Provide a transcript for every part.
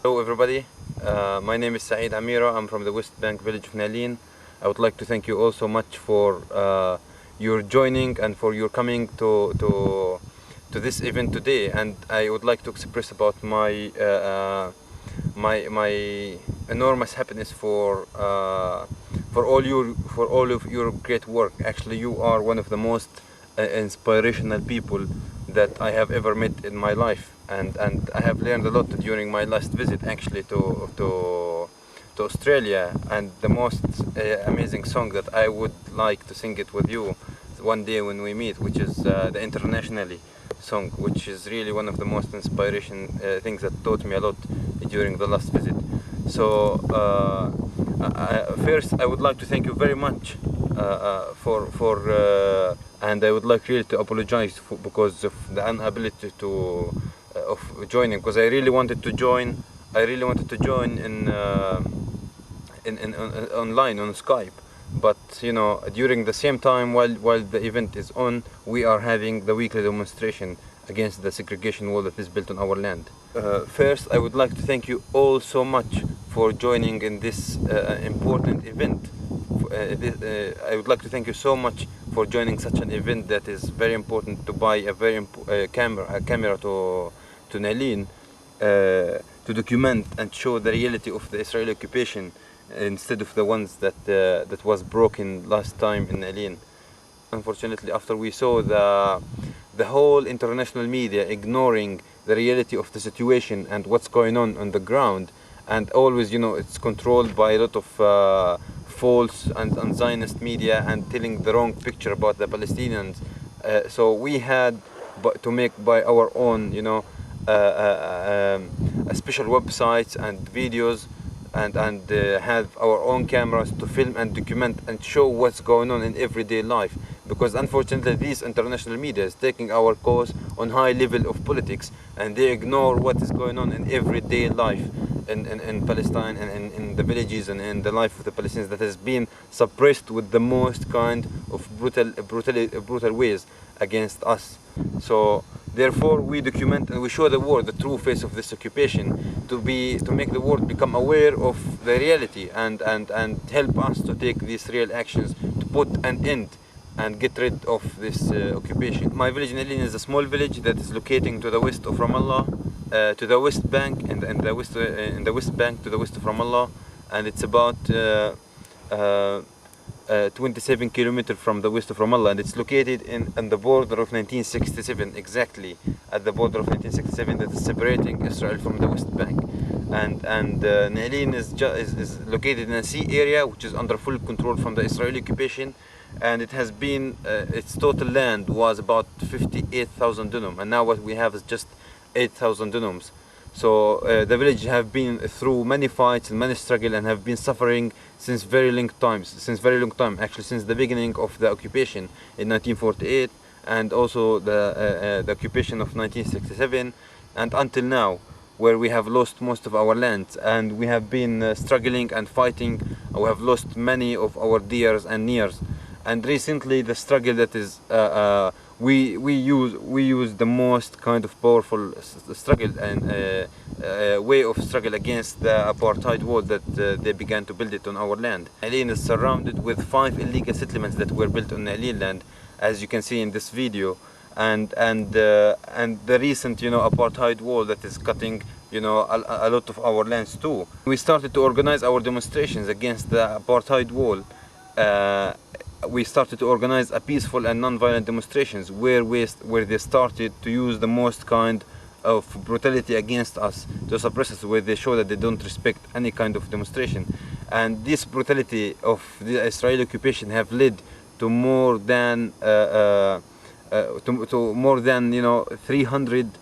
Hello everybody, my name is Saeed Amira. I'm from the West Bank village of Naleen. I would like to thank you all so much for your joining and for your coming to this event today. And I would like to express about my my enormous happiness for all of your great work. Actually, you are one of the most inspirational people that I have ever met in my life, and I have learned a lot during my last visit actually to Australia. And the most amazing song that I would like to sing it with you one day when we meet, which is the Internationally song, which is really one of the most inspiration things that taught me a lot during the last visit. So first I would like to thank you very much and I would like really to apologize because of the inability of joining, because I really wanted to join. I really wanted to join in online on Skype, but you know, during the same time while the event is on, we are having the weekly demonstration against the segregation wall that is built on our land. First, I would like to thank you all so much for joining in this important event. I would like to thank you so much for joining such an event that is very important, to buy a very camera to Naleen to document and show the reality of the Israeli occupation instead of the ones that was broken last time in Naleen. Unfortunately, after we saw the whole international media ignoring the reality of the situation and what's going on the ground, and always, you know, it's controlled by a lot of false and Zionist media and telling the wrong picture about the Palestinians. So we had to make by our own, you know, special websites and videos, and have our own cameras to film and document and show what's going on in everyday life. Because unfortunately, these international media is taking our cause on high level of politics, and they ignore what is going on in everyday life in Palestine and in the villages and in the life of the Palestinians that has been suppressed with the most kind of brutal ways against us. So therefore, we document and we show the world the true face of this occupation, to make the world become aware of the reality and help us to take these real actions to put an end and get rid of this occupation. My village in Naleen is a small village that is located to the west of Ramallah, to the West Bank, in the West Bank to the west of Ramallah, and it's about 27 kilometers from the west of Ramallah, and it's located in the border of 1967, exactly at the border of 1967 that is separating Israel from the West Bank. And Naleen is located in a sea area which is under full control from the Israeli occupation, and it has been its total land was about 58,000 dunum, and now what we have is just 8,000 dunums. So the village have been through many fights and many struggles, and have been suffering since very long time, actually since the beginning of the occupation in 1948, and also the occupation of 1967, and until now, where we have lost most of our lands, and we have been struggling and fighting. We have lost many of our dears and nears, and recently the struggle that is we use the most kind of powerful struggle and way of struggle against the apartheid wall that they began to build it on our land. Naleen is surrounded with 5 illegal settlements that were built on Naleen land, as you can see in this video, and the recent, you know, apartheid wall that is cutting, you know, a lot of our lands too. We started to organize our demonstrations against the apartheid wall. We started to organize a peaceful and non-violent demonstrations where they started to use the most kind of brutality against us to suppress us, where they show that they don't respect any kind of demonstration. And this brutality of the Israeli occupation have led to more than you know, 300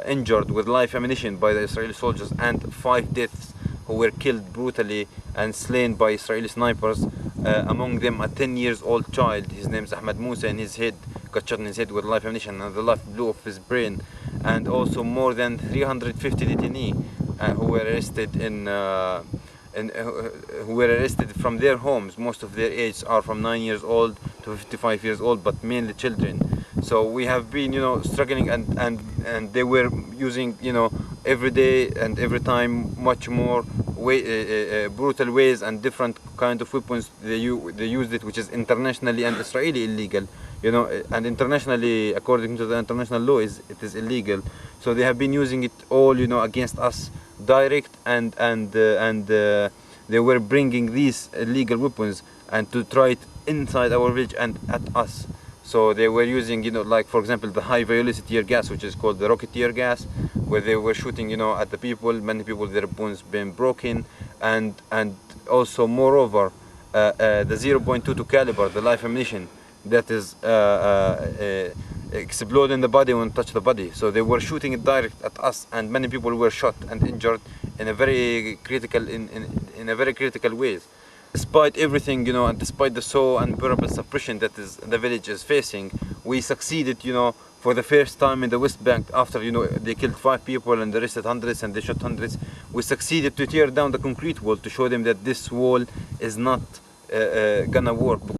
injured with live ammunition by the Israeli soldiers, and 5 deaths who were killed brutally and slain by Israeli snipers. Among them a 10-year-old child, his name is Ahmed Musa, in his head, got shot in his head with live ammunition, and the life blew off his brain. And also more than 350 detainees who were arrested who were arrested from their homes. Most of their ages are from 9 years old to 55 years old, but mainly children. So we have been, you know, struggling, and they were using, you know, every day and every time much more brutal ways and different kind of weapons they used it, which is internationally and Israeli illegal, you know, and internationally, according to the international law, it is illegal. So they have been using it all, you know, against us direct, and they were bringing these illegal weapons and to try it inside our village and at us. So they were using, you know, like for example the high velocity tear gas, which is called the rocket tear gas, where they were shooting, you know, at the people. Many people, their bones been broken, and also moreover the 0.22 caliber, the live ammunition that is explode in the body when touch the body. So they were shooting it direct at us, and many people were shot and injured in a very critical in a very critical ways. Despite everything, you know, and despite the so unbearable suppression that the village is facing, we succeeded, you know, for the first time in the West Bank, after, you know, they killed 5 people and arrested hundreds and they shot hundreds. We succeeded to tear down the concrete wall to show them that this wall is not gonna work.